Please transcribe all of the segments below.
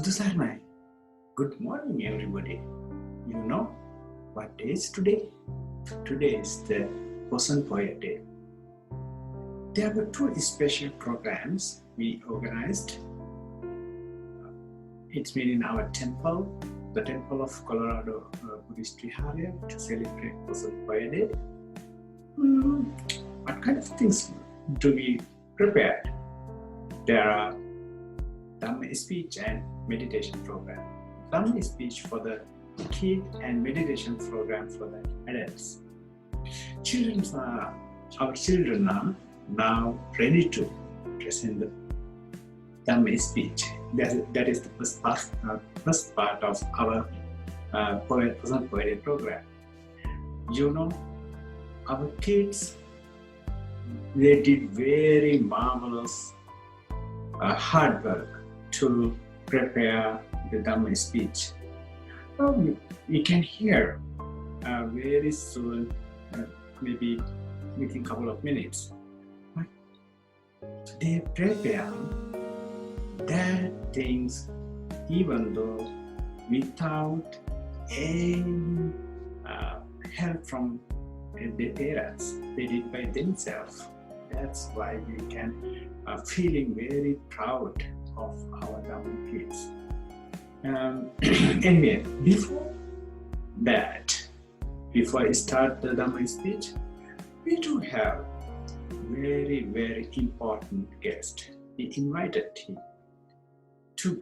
Buddha Saranai. Good morning, everybody. You know what day is today? Today is the Poson Poet Day. There were two special programs we organized. It's been in our temple, the temple of Colorado Buddhist Viharaya, to celebrate Poson Poet Day. What kind of things do we prepare? There are Dhamma Speech and meditation program. Dhamma Speech for the kid and meditation program for the adults. Our children are now ready to present the Dhamma Speech. That is the first part of our Poson Poet program. You know, our kids, they did very marvelous hard work to prepare the Dhamma Speech. We can hear very soon, maybe within a couple of minutes. But they prepare their things even though without any help from their parents. They did by themselves. That's why we can feeling very proud of our Dhamma kids. Anyway, before I start the Dhamma Speech, we do have very, very important guest. We invited him to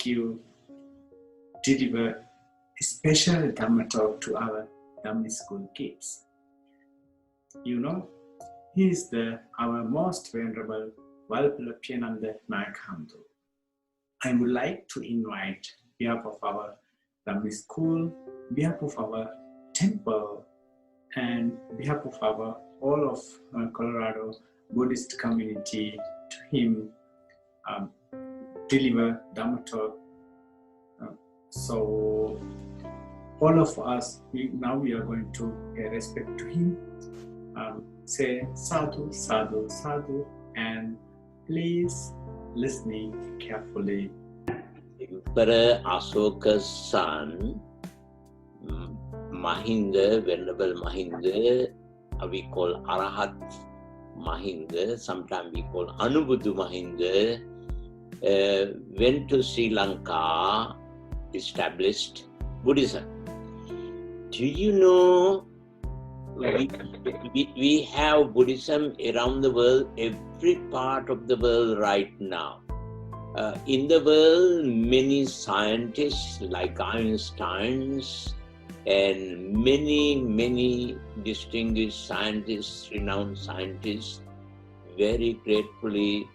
deliver a special Dhamma talk to our Dhamma school kids. You know, he is our most venerable Valpalapiananda Nayakamdu. I would like to invite, on behalf of our Dhamma school, on behalf of our temple, and on behalf of all of Colorado Buddhist community, to him deliver Dhamma talk. So all of us, we are going to pay respect to him. Say sadhu, sadhu, sadhu, and please listening carefully. Emperor Ashoka's son, Mahinda, Venerable Mahinda, we call Arahat Mahinda, sometimes we call Anubuddha Mahinda, went to Sri Lanka, established Buddhism. Do you know we have Buddhism around the world, every part of the world right now. In the world, many scientists like Einstein and many distinguished scientists, renowned scientists, very gratefully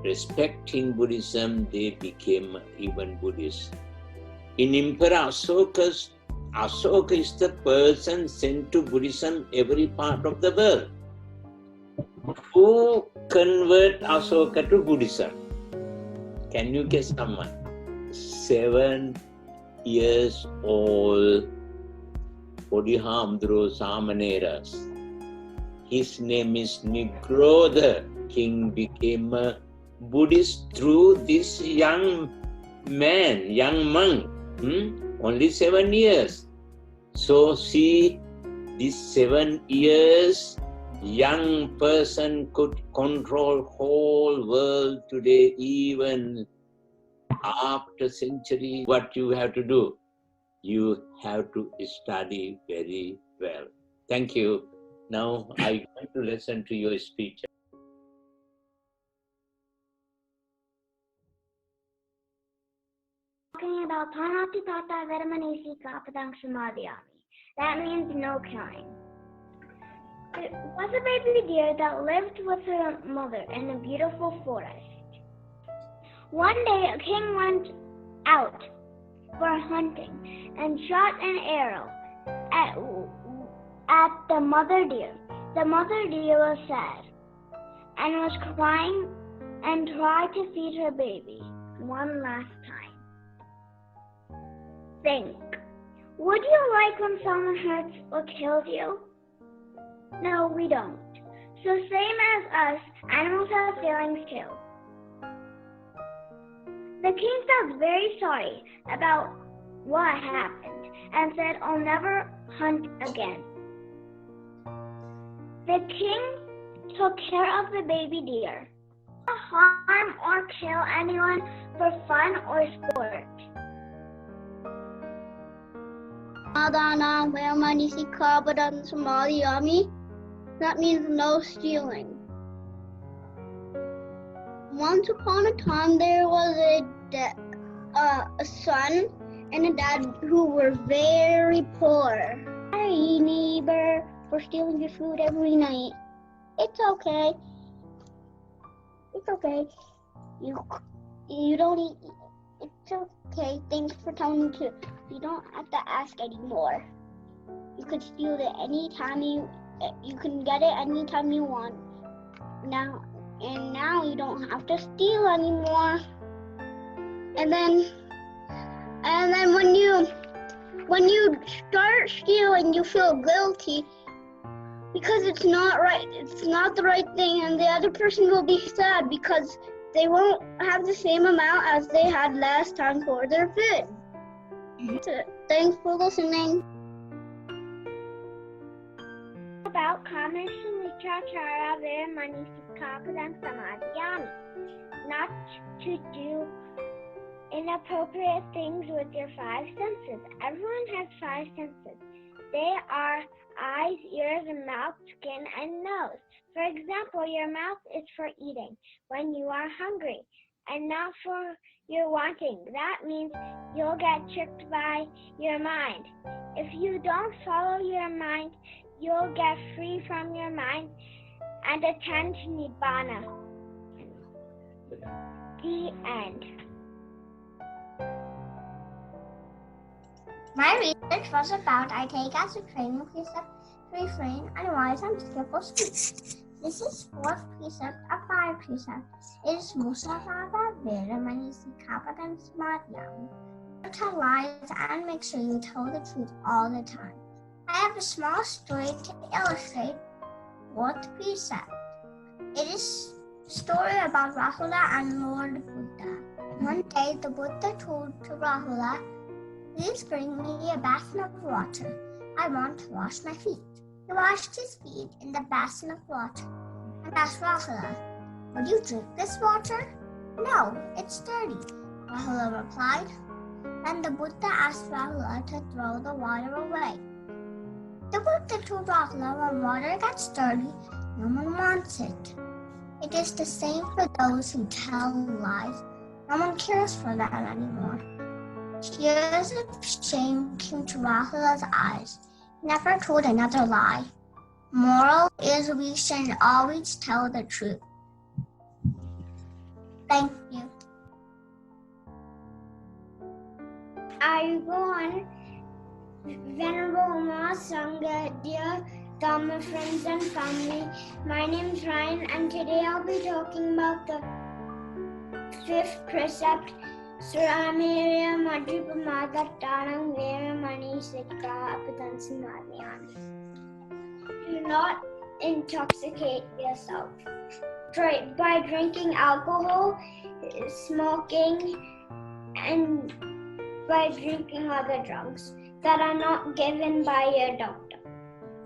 respecting Buddhism, they became even Buddhists. In Emperor Ashoka is the person sent to Buddhism every part of the world. Who convert Ashoka to Buddhism? Can you guess someone? 7 years old Bodhihamdro Samaneras. His name is Negro. The king became a Buddhist through this young man, young monk. Only 7 years. So see, this 7 years, young person could control whole world today, even after century. What you have to do? You have to study very well. Thank you. Now I want to listen to your speech. Talking about Tanati Tata Veramanesi Kapadang Samadhyami. That means no killing. There was a baby deer that lived with her mother in a beautiful forest. One day a king went out for hunting and shot an arrow at the mother deer. The mother deer was sad and was crying and tried to feed her baby one last time. Think, would you like when someone hurts or kills you? No, we don't. So same as us, animals have feelings too. The king felt very sorry about what happened and said, "I'll never hunt again." The king took care of the baby deer. Not harm or kill anyone for fun or sport. That means no stealing. Once upon a time, there was a son and a dad who were very poor. Sorry, neighbor, for stealing your food every night. It's okay. It's okay. You don't eat. It's okay. Thanks for telling me to. You don't have to ask anymore. You could steal it anytime you can get it anytime you want. Now you don't have to steal anymore. And then when you start stealing, you feel guilty because it's not right. It's not the right thing, and the other person will be sad because they won't have the same amount as they had last time for their food. So, thanks for listening. About Kamishnichachara Viramani Sikapadam Samadhyami. Not to do inappropriate things with your five senses. Everyone has five senses. They are eyes, ears, mouth, skin, and nose. For example, your mouth is for eating when you are hungry and not for your wanting. That means you'll get tricked by your mind. If you don't follow your mind, you'll get free from your mind and attend Nibbana. The end. My research was about I take as a training precept to refrain and wise and skillful speech. This is fourth precept of 5 precepts. It is Musavada Viramani Sikapadam Samadhyami. Don't tell lies and make sure you tell the truth all the time. I have a small story to illustrate fourth precept. It is a story about Rahula and Lord Buddha. One day the Buddha told to Rahula, "Please bring me a basin of water. I want to wash my feet." He washed his feet in the basin of water and asked Rahula, "Would you drink this water?" "No, it's dirty," Rahula replied. Then the Buddha asked Rahula to throw the water away. The Buddha told Rahula, when water gets dirty, no one wants it. It is the same for those who tell lies. No one cares for them anymore. Tears of shame came to Rahula's eyes. He never told another lie. Moral is we should always tell the truth. Thank you. Ayubowan, Venerable Ma Sangha, dear Dhamma friends and family. My name is Ryan, and today I'll be talking about the 5th precept, Suramirya Madhipamadatanam Veramani Sikapadam Samadhyami. Do not intoxicate yourself by drinking alcohol, smoking, and by drinking other drugs that are not given by your doctor.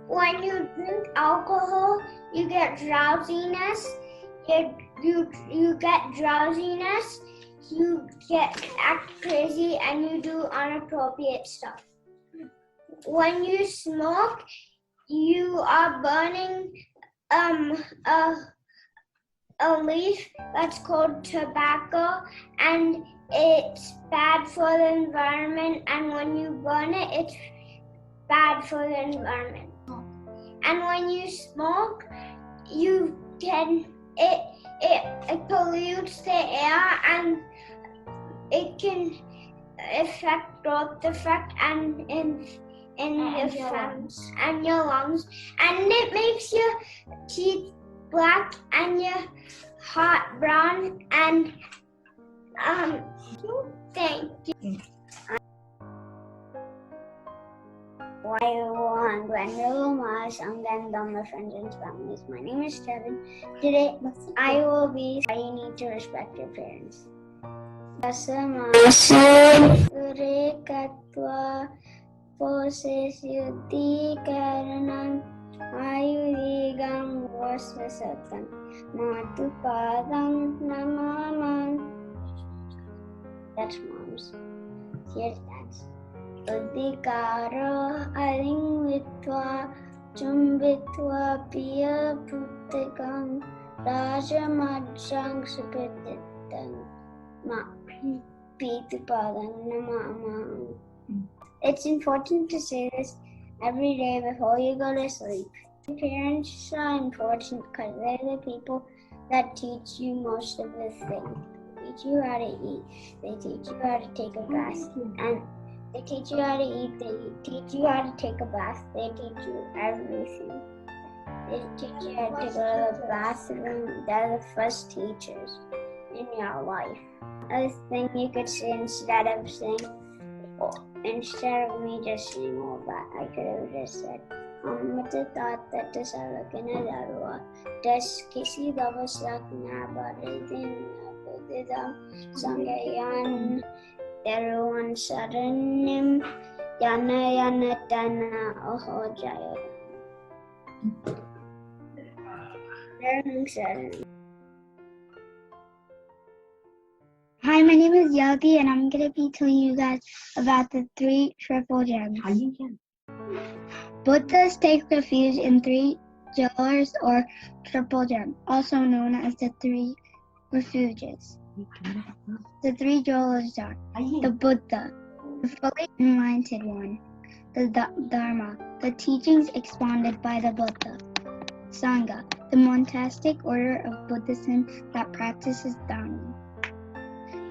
When you drink alcohol, you get drowsiness. You get drowsiness. You act crazy, and you do inappropriate stuff. When you smoke, you are burning a leaf that's called tobacco, and it's bad for the environment, and when you burn it, it's bad for the environment. And when you smoke, it pollutes the air, and it can affect growth effect and in your lungs, and it makes your teeth black and your heart brown, and thank you. Everyone, Venerable Ma Sangha and Dhamma friends and families. My name is Kevin. Today, I will be saying you need to respect your parents. Rekatva poses yuddhikaranam ayurigam vasvasatam matupadam namamam. That's mom's. Here's dad's. Uddhikaro alingvitva chumbitva piya puttikam rajamajjang supititam ma pitupadam namamam. It's important to say this every day before you go to sleep. Parents are important because they're the people that teach you most of the things. They teach you how to eat. They teach you how to take a bath. And they teach you how to eat. They teach you how to take a bath. They teach you everything. They teach you how to go to the bathroom. They're the first teachers in your life. Another thing you could say instead of me just saying all that, I could have just said, Mata Tata Tasalakana Darua, Das Kisi Davasak Nabaridin Buddhidam Sangayan Daruan Saranim Yana Yana Dana Ohojaya. Hi, my name is Yogi, and I'm going to be telling you guys about the 3 triple gems. Buddhas take refuge in 3 jewelers or triple gems, also known as the 3 refuges. The 3 jewelers are the Buddha, the fully enlightened one, the Dharma, the teachings expounded by the Buddha, Sangha, the monastic order of Buddhism that practices Dhamma.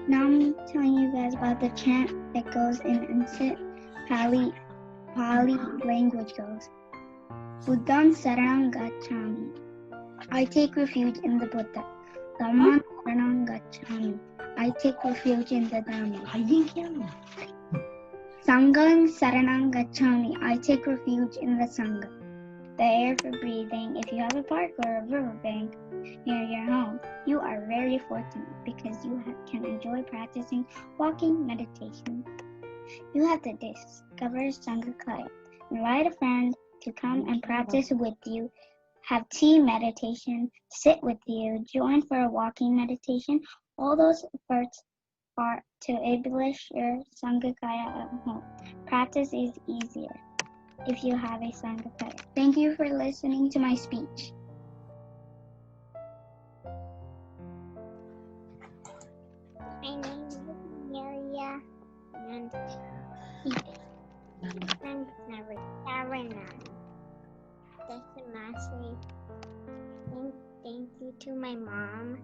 Now I'm telling you guys about the chant that goes in ancient Pali language goes. Buddham Saranam Gacchami. I take refuge in the Buddha. Dhammam Saranam Gacchami. I take refuge in the Dhamma. Sangham Saranam Gacchami. I take refuge in the Sangha. The air for breathing. If you have a park or a riverbank near your home, you are very fortunate because you can enjoy practicing walking meditation. You have to discover Sangha. Invite a friend to come and practice with you. Have tea meditation, sit with you, join for a walking meditation. All those efforts are to establish your Sangha at home. Practice is easier if you have a Sangha. Thank you for listening to my speech. My name is Amelia, and Thank you to my mom.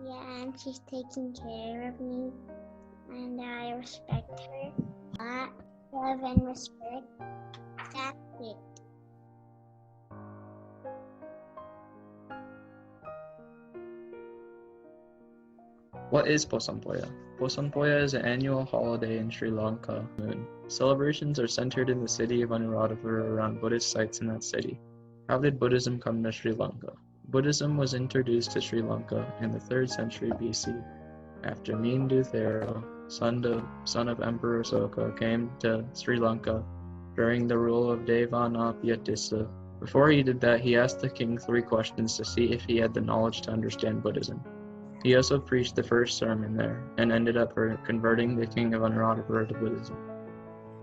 Yeah, and she's taking care of me, and I respect her. Love and respect. That's it. What is Poson Poya? Poson Poya is an annual holiday in Sri Lanka. Celebrations are centered in the city of Anuradhapura around Buddhist sites in that city. How did Buddhism come to Sri Lanka? Buddhism was introduced to Sri Lanka in the 3rd century BC. After Mindu Thera, son of Emperor Asoka, came to Sri Lanka during the rule of Devanapiyatissa. Before he did that, he asked the king 3 questions to see if he had the knowledge to understand Buddhism. He also preached the first sermon there, and ended up converting the king of Anuradhapura to Buddhism.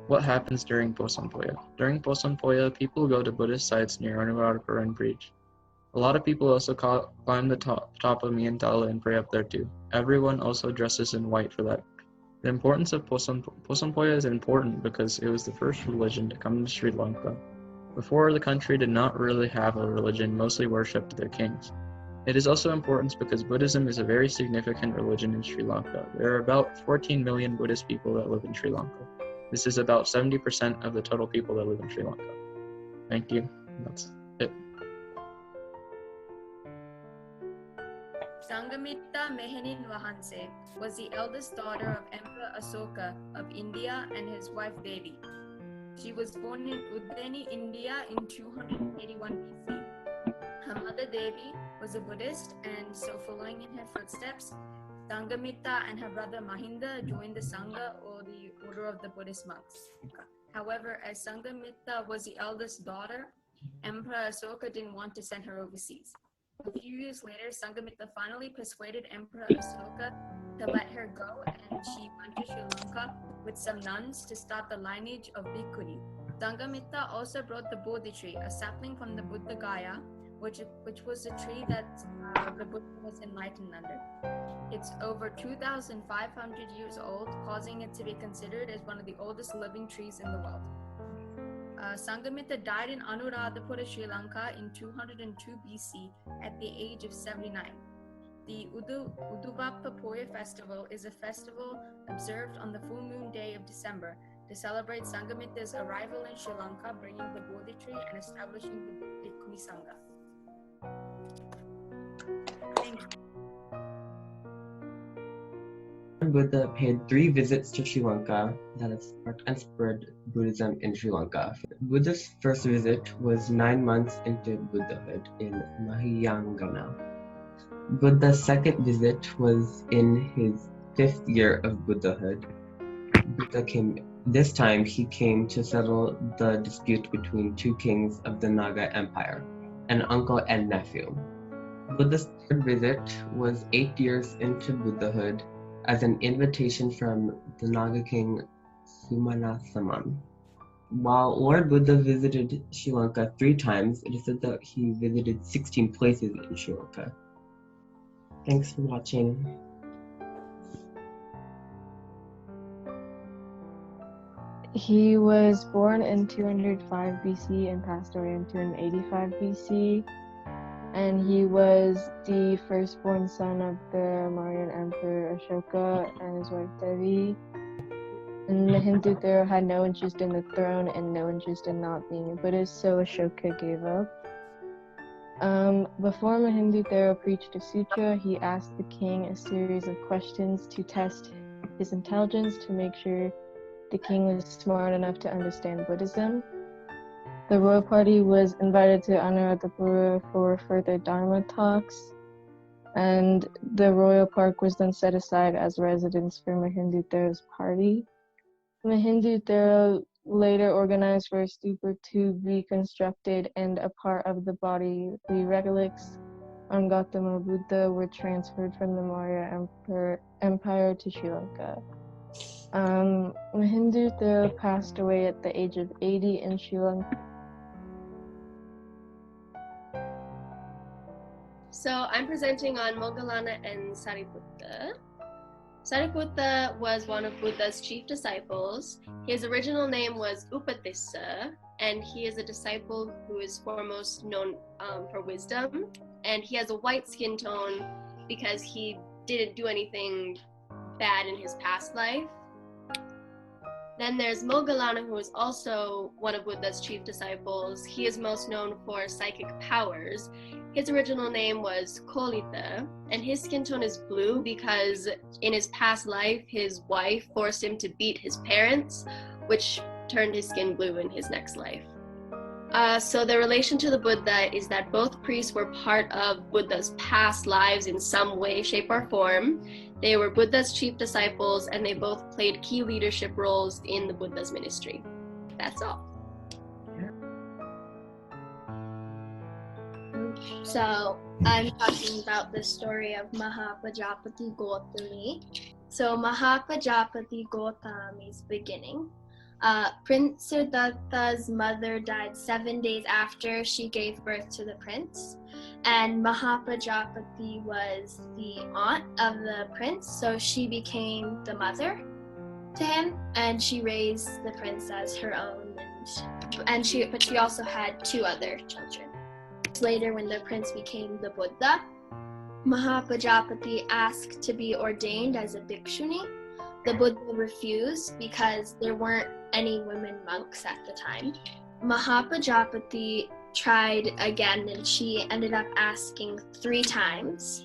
What happens during Poson Poya? During Poson Poya, people go to Buddhist sites near Anuradhapura and preach. A lot of people also climb the top of Miyantala and pray up there too. Everyone also dresses in white for that. The importance of Poson Poya is important because it was the first religion to come to Sri Lanka. Before, the country did not really have a religion, mostly worshipped their kings. It is also important because Buddhism is a very significant religion in Sri Lanka. There are about 14 million Buddhist people that live in Sri Lanka. This is about 70% of the total people that live in Sri Lanka. Thank you. That's it. Sangamitta Mehenin Vahanse was the eldest daughter of Emperor Asoka of India and his wife Devi. She was born in Uddeni, India in 281 BC. Her mother Devi was a Buddhist, and so following in her footsteps, Sanghamitra and her brother Mahinda joined the Sangha, or the order of the Buddhist monks. However, as Sanghamitra was the eldest daughter, Emperor Asoka didn't want to send her overseas. A few years later, Sanghamitra finally persuaded Emperor Asoka to let her go, and she went to Sri Lanka with some nuns to start the lineage of Bhikkhuni. Sanghamitra also brought the Bodhi tree, a sapling from the Buddha Gaya, which was the tree that the Buddha was enlightened under. It's over 2,500 years old, causing it to be considered as one of the oldest living trees in the world. Sanghamitra died in Anuradhapura, Sri Lanka in 202 BC at the age of 79. The Uduvappa Poya festival is a festival observed on the full moon day of December to celebrate Sanghamitra's arrival in Sri Lanka, bringing the Bodhi tree and establishing the Bhikkhuni Sangha. Thank you. Buddha paid 3 visits to Sri Lanka that have sparked and spread Buddhism in Sri Lanka. Buddha's first visit was 9 months into Buddhahood in Mahayangana. Buddha's second visit was in his 5th year of Buddhahood. This time he came to settle the dispute between 2 kings of the Naga Empire, an uncle and nephew. Buddha's third visit was 8 years into Buddhahood as an invitation from the Naga king Sumanathaman. While Lord Buddha visited Sri Lanka 3 times, it is said that he visited 16 places in Sri Lanka. Thanks for watching. He was born in 205 BC and passed away in 285 BC. And he was the firstborn son of the Mauryan Emperor Ashoka and his wife Devi. And Mahindutara had no interest in the throne and no interest in not being a Buddhist, so Ashoka gave up. Before Mahindutara preached a sutra, he asked the king a series of questions to test his intelligence to make sure the king was smart enough to understand Buddhism. The royal party was invited to Anuradhapura for further Dharma talks, and the royal park was then set aside as residence for Mahindutara's party. Mahindutara later organized for a stupa to be constructed, and a part of the body, the relics on Gautama Buddha, were transferred from the Maurya Empire to Sri Lanka. Mahindutara passed away at the age of 80 in Sri Lanka. So I'm presenting on Moggallana and Sariputta. Sariputta was one of Buddha's chief disciples. His original name was Upatissa, and he is a disciple who is foremost known for wisdom. And he has a white skin tone because he didn't do anything bad in his past life. Then there's Moggallana, who is also one of Buddha's chief disciples. He is most known for psychic powers. His original name was Kolita, and his skin tone is blue because in his past life, his wife forced him to beat his parents, which turned his skin blue in his next life. So the relation to the Buddha is that both priests were part of Buddha's past lives in some way, shape, or form. They were Buddha's chief disciples, and they both played key leadership roles in the Buddha's ministry. That's all. So I'm talking about the story of Mahapajapati Gautami. So Mahapajapati Gautami's beginning. Prince Siddhartha's mother died 7 days after she gave birth to the prince, and Mahapajapati was the aunt of the prince, so she became the mother to him, and she raised the prince as her own, but she also had 2 other children. Later, when the prince became the Buddha, Mahapajapati asked to be ordained as a bhikshuni. The Buddha refused because there weren't any women monks at the time. Mahapajapati tried again, and she ended up asking 3 times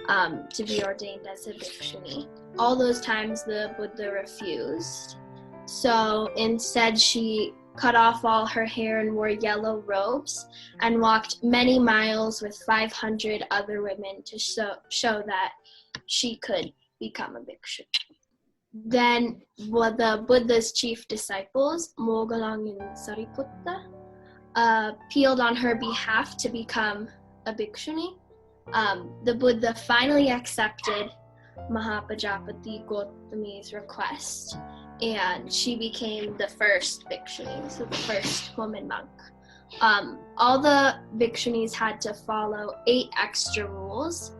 to be ordained as a bhikshuni. All those times the Buddha refused. So instead she cut off all her hair and wore yellow robes and walked many miles with 500 other women to show that she could become a bhikshu. Then the Buddha's chief disciples, Moggallon and Sariputta, appealed on her behalf to become a bhikshuni. The Buddha finally accepted Mahapajapati Gautami's request, and she became the first bhikshuni, so the first woman monk. All the bhikshunis had to follow 8 extra rules.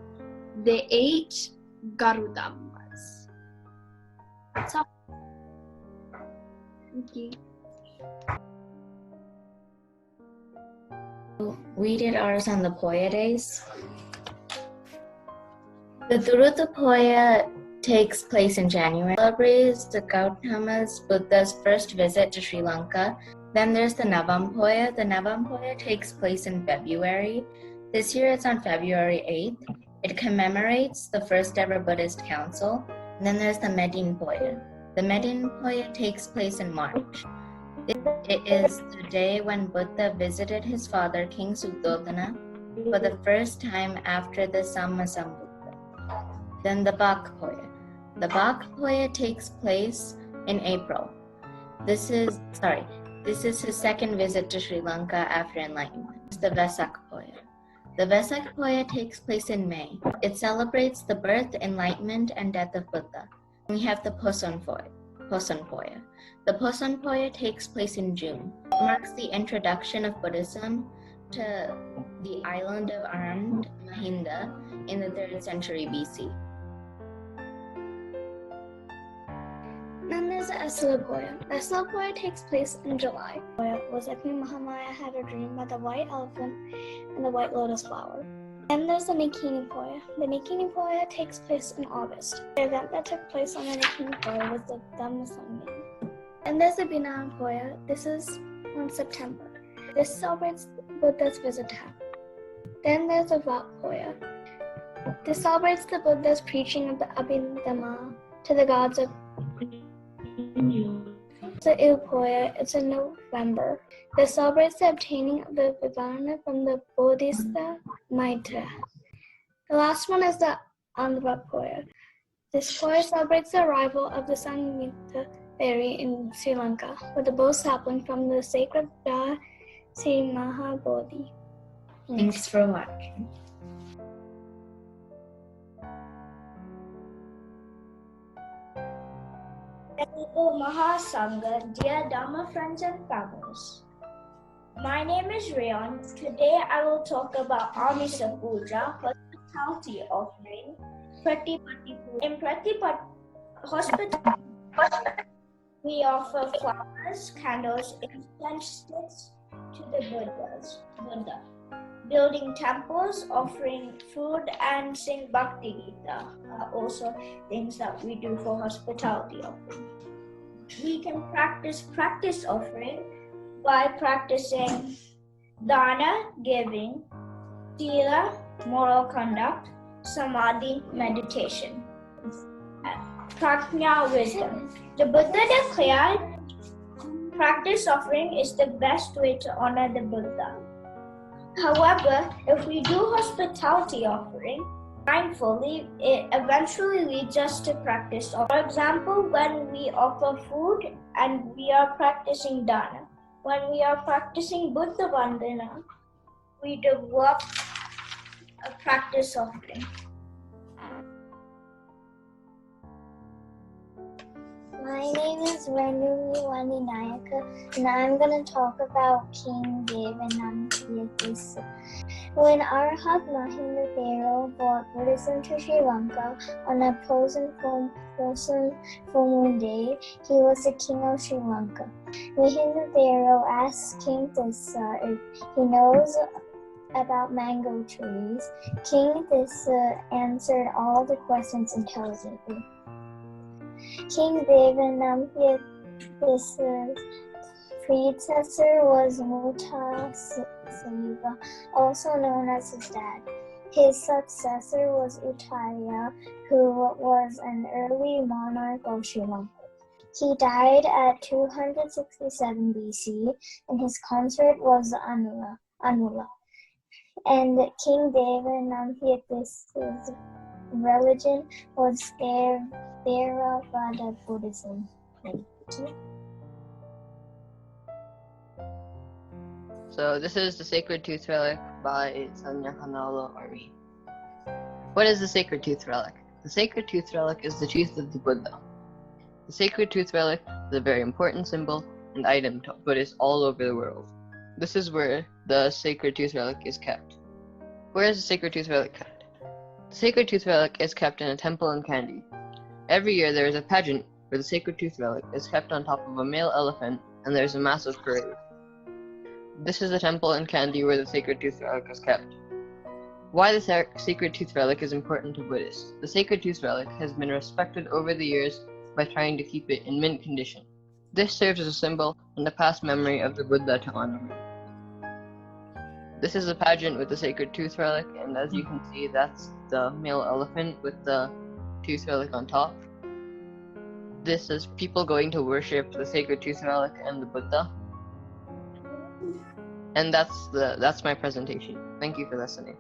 The 8 Garudhammas. That's all. Thank you. We did ours on the Poya days. The Durutta Poya takes place in January. It celebrates the Gautama's Buddha's first visit to Sri Lanka. Then there's the Navam Poya. The Navam Poya takes place in February. This year it's on February 8th. It commemorates the first ever Buddhist council. And then there's the Medin Poya. The Medin Poya takes place in March. It is the day when Buddha visited his father, King Suddhodana, for the first time after the Sammasambuddha. Then the Bak Poya. The Bak Poya takes place in April. This is his second visit to Sri Lanka after enlightenment. It's the Vesak Poya. The Vesak Poya takes place in May. It celebrates the birth, enlightenment, and death of Buddha. We have the Poson Poya. The Poson Poya takes place in June. It marks the introduction of Buddhism to the island of armed Mahinda in the 3rd century BC. Then there's the Esla Poya. Esla Poya takes place in July. Poya was that Queen Mahamaya had a dream about the white elephant and the white lotus flower. Then there's the Nikini Poya. The Nikini Poya takes place in August. The event that took place on the Nikini Poya was the Dhamma Speeches. And there's the Binan Poya. This is on September. This celebrates Buddha's visit to heaven. Then there's the Vat Poya. This celebrates the Buddha's preaching of the Abhidhamma to the gods of the Ilpoya. It's in November. This celebrates the obtaining of the Vivana from the Bodhisattva Maitreya. The last one is the Andhra Poya. This Poya celebrates the arrival of the Sanghamitra fairy in Sri Lanka with a bow sapling from the sacred Sri Mahabodhi. Thanks for watching. Hello Mahasangha, dear Dhamma friends and families. My name is Rayon. Today I will talk about Amisa Puja, hospitality offering, Pratipatti Puja. In Pratipatti hospitality, we offer flowers, candles, incense sticks to the Buddha. Building temples, offering food, and sing Bhakti Gita are also things that we do for hospitality offering. We can practice offering by practicing dana, giving, sila, moral conduct, samadhi, meditation, prajna, wisdom. The Buddha declared practice offering is the best way to honor the Buddha. However, if we do hospitality offering mindfully, it eventually leads us to practice. For example, when we offer food and we are practicing dana, when we are practicing Buddha Vandana, we develop a practice offering. My name is Renumi Waninayaka, and I'm going to talk about King Devanampiya. When Arhat Mahinda Thero brought Buddhism to Sri Lanka on a Poson full moon day, he was the king of Sri Lanka. Mahinda Thero asked King Tissa if he knows about mango trees. King Tissa answered all the questions intelligently. King Devanampiya's predecessor was Mutasasiva, also known as his dad. His successor was Uttaya, who was an early monarch of Sri Lanka. He died at 267 BC, and his consort was Anula. And King Devanampiya's religion was Theravada Buddhism. Thank you. So this is the Sacred Tooth Relic by Sanyakanalo Ari. What is the Sacred Tooth Relic? The Sacred Tooth Relic is the tooth of the Buddha. The Sacred Tooth Relic is a very important symbol and item to Buddhists all over the world. This is where the Sacred Tooth Relic is kept. Where is the Sacred Tooth Relic kept? The Sacred Tooth Relic is kept in a temple in Kandy. Every year there is a pageant where the Sacred Tooth Relic is kept on top of a male elephant and there is a massive parade. This is the temple in Kandy where the Sacred Tooth Relic is kept. Why the Sacred Tooth Relic is important to Buddhists. The Sacred Tooth Relic has been respected over the years by trying to keep it in mint condition. This serves as a symbol and a past memory of the Buddha to honor him. This is a pageant with the Sacred Tooth Relic, and as you can see, that's the male elephant with the tooth relic on top. This is people going to worship the Sacred Tooth Relic and the Buddha. And that's my presentation. Thank you for listening.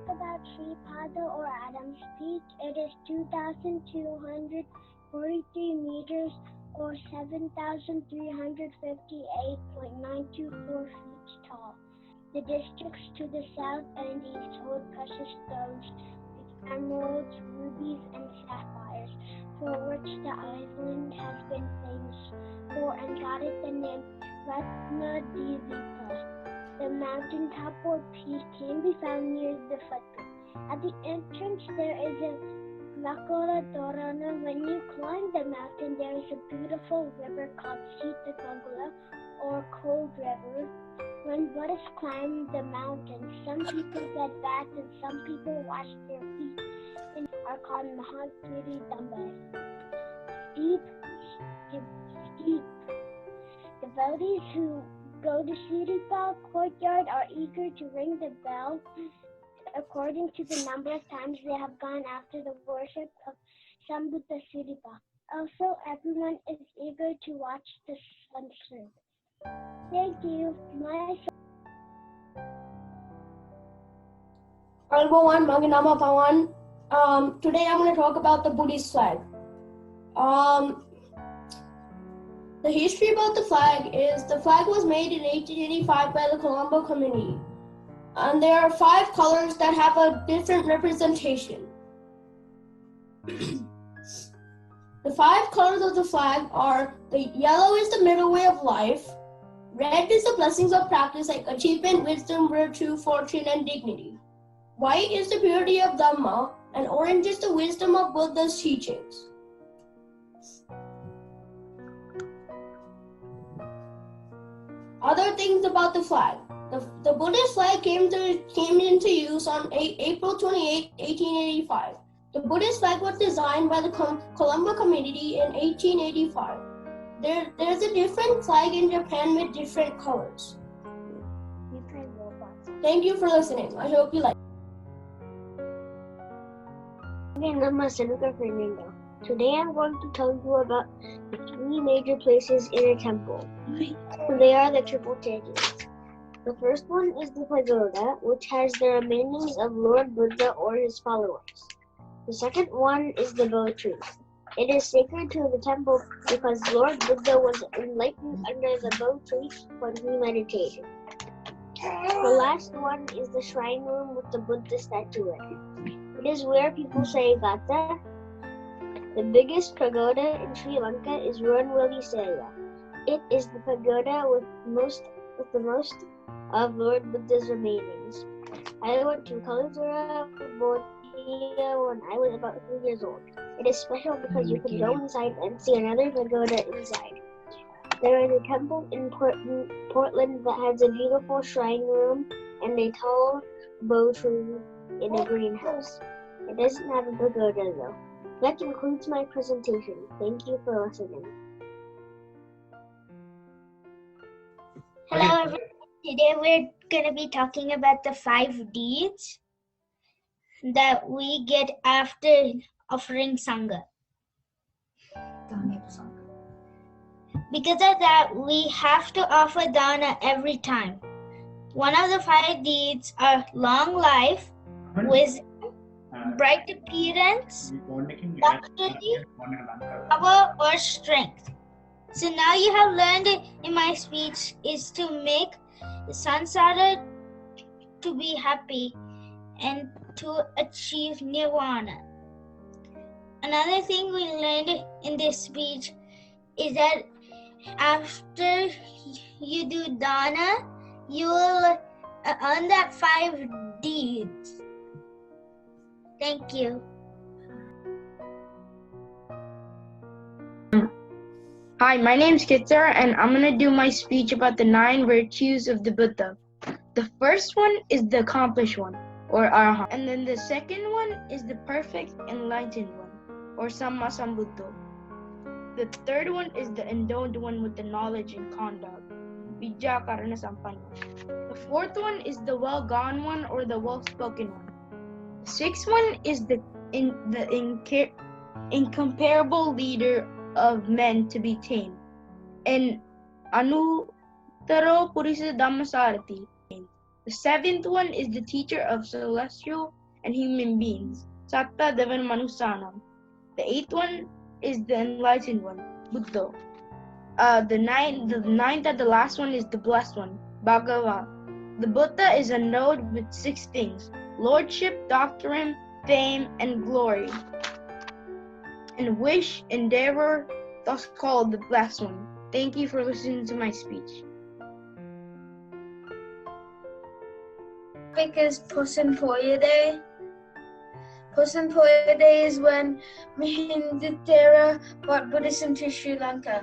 About Sri Pada or Adam's Peak, it is 2,243 meters or 7,358.924 feet tall. The districts to the south and east hold precious stones like emeralds, rubies, and sapphires, for which the island has been famous for and got it the name Ratnadvipa. The mountaintop or peak can be found near the footprint. At the entrance there is a Lakota Dorana. When you climb the mountain, there is a beautiful river called Sita Kagula or Cold River. When Buddhists climb the mountain, some people get baths and some people wash their feet and are called Mahantiri Dambe. Steep. Devotees who go to Siripal courtyard are eager to ring the bell according to the number of times they have gone after the worship of Sambuddha Siripa. Also, everyone is eager to watch the sunset. Thank you. Albowan Maginama Pawan. Today I'm going to talk about the Buddhist flag. The history about the flag is the flag was made in 1885 by the Colombo community. And there are 5 colors that have a different representation. The 5 colors of the flag are: the yellow is the middle way of life, red is the blessings of practice like achievement, wisdom, virtue, fortune, and dignity. White is the purity of Dhamma, and orange is the wisdom of Buddha's teachings. Other things about the flag. The Buddhist flag came into use on April 28, 1885. The Buddhist flag was designed by the Colombo community in 1885. There's a different flag in Japan with different colors. Thank you for listening. I hope you like it. Today I'm going to tell you about the 3 major places in a temple. They are the triple stages. The first one is the pagoda, which has the remainings of Lord Buddha or his followers. The second one is the Bo tree. It is sacred to the temple because Lord Buddha was enlightened under the Bo tree when he meditated. The last one is the shrine room with the Buddha statue in it. It is where people say Gata. The biggest pagoda in Sri Lanka is Runwali Saya. It is the pagoda with the most of Lord Buddha's remainings. I went to Colorado Buddhist when I was about 3 years old. It is special because you can go inside and see another pagoda inside. There is a temple in Portland that has a beautiful shrine room and a tall bow tree in a greenhouse. It doesn't have a pagoda though. That concludes my presentation. Thank you for listening. Hello everyone. Today we're going to be talking about the 5 deeds that we get after offering Sangha. Because of that, we have to offer Dana every time. One of the 5 deeds are long life, wisdom, bright appearance, luxury, power, or strength. So now you have learned in my speech is to make the Sansara to be happy and to achieve nirvana. Another thing we learned in this speech is that after you do dana, you will earn that 5 deeds. Thank you. Hi, my name's Kitzar, and I'm going to do my speech about the 9 virtues of the Buddha. The first one is the accomplished one, or Arahant. And then the second one is the perfect enlightened one, or Samma Sambuddho. The third one is the endowed one with the knowledge and conduct, Vidya Karana Sampanna. The fourth one is the well-gone one, or the well-spoken one. The sixth one is the incomparable leader of men to be tamed, and Anuttaro Purisa Dhammasarati. The seventh one is the teacher of celestial and human beings, Satta Devan Manusanam. The eighth one is the enlightened one, Buddha. The ninth and the last one is the blessed one, Bhagava. The Buddha is endowed with 6 things: lordship, doctrine, fame, and glory. And wish, endeavor, thus called the blessed one. Thank you for listening to my speech. Because Poson Day. Poson Day is when Mahindra brought Buddhism to Sri Lanka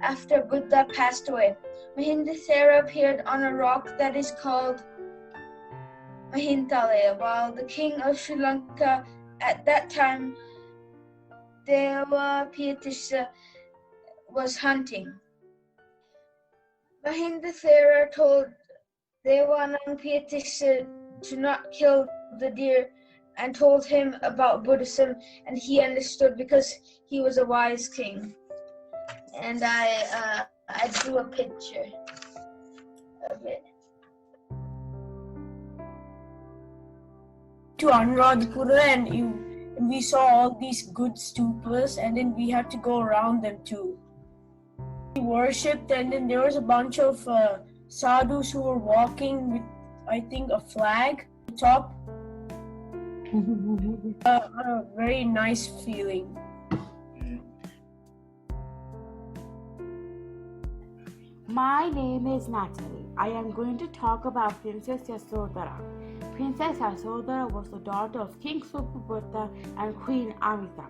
after Buddha passed away. Mahindra appeared on a rock that is called Mahintalaya, while the king of Sri Lanka at that time, Deva Piyatissa, was hunting. Mahindra told Devanang Piyatissa to not kill the deer and told him about Buddhism, and he understood because he was a wise king. And I drew a picture of it. To Anuradhapura, and we saw all these good stupas, and then we had to go around them too. We worshipped, and then there was a bunch of sadhus who were walking with, I think, a flag on top. A very nice feeling. My name is Natalie. I am going to talk about Princess Yasodhara. Princess Yasodhara was the daughter of King Supabuddha and Queen Amita.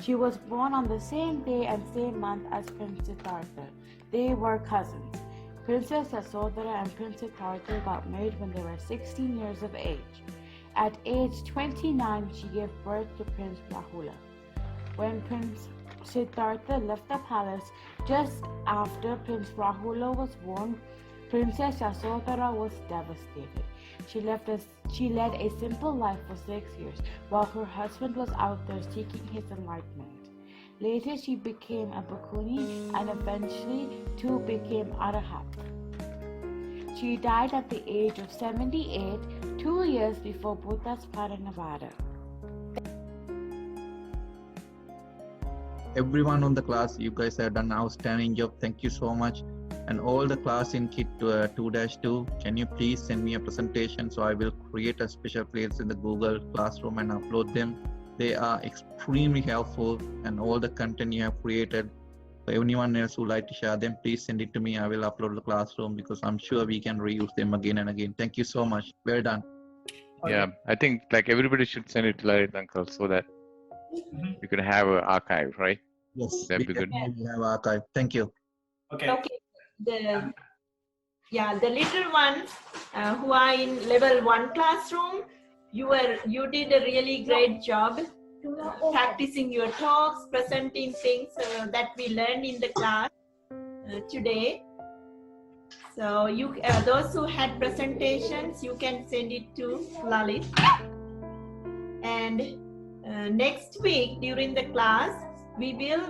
She was born on the same day and same month as Prince Siddhartha. They were cousins. Princess Yasodhara and Prince Siddhartha got married when they were 16 years of age. At age 29, she gave birth to Prince Rahula. When Prince Siddhartha left the palace just after Prince Rahula was born, Princess Yasodhara was devastated. She led a simple life for 6 years while her husband was out there seeking his enlightenment. Later, she became a bhikkhuni and eventually too became Arahat. She died at the age of 78, 2 years before Buddha's Parinirvana. Everyone on the class, you guys have done an outstanding job. Thank you so much. And all the class in Kit 2-2, can you please send me a presentation so I will create a special place in the Google Classroom and upload them. They are extremely helpful, and all the content you have created, for anyone else who would like to share them, please send it to me. I will upload the Classroom because I'm sure we can reuse them again and again. Thank you so much. Well done. Yeah, I think like everybody should send it to Lalit uncle so that you can have an archive, right? Yes, that'd be good. We have archive. Thank you. Okay. The little ones who are in level 1 classroom, you did a really great job practicing your talks, presenting things that we learned in the class today. So you those who had presentations, you can send it to Lalit. And next week during the class, we will,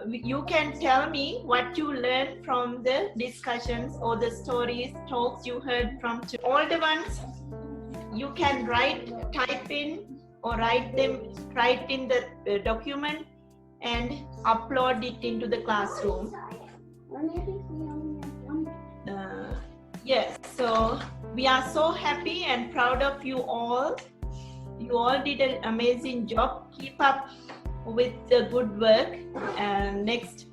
you can tell me what you learned from the discussions or the stories, talks you heard from all the ones you can type in or write in the document and upload it into the classroom. Yes, so we are so happy and proud of you all. You all did an amazing job. Keep up with the good work, and next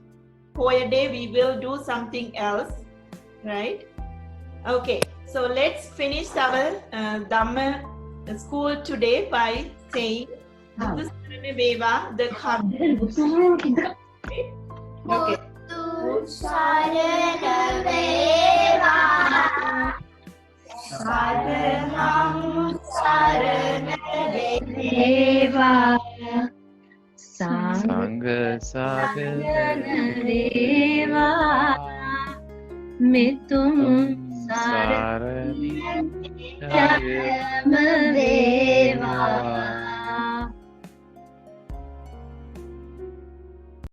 Poya Day we will do something else, right? Okay, so let's finish our Dhamma school today by saying Buddha Sarana Veva, the okay. Sarana Veva, Saranam Sarana Veva, Sangha Sarana Veva, Mitum Sarana Veva.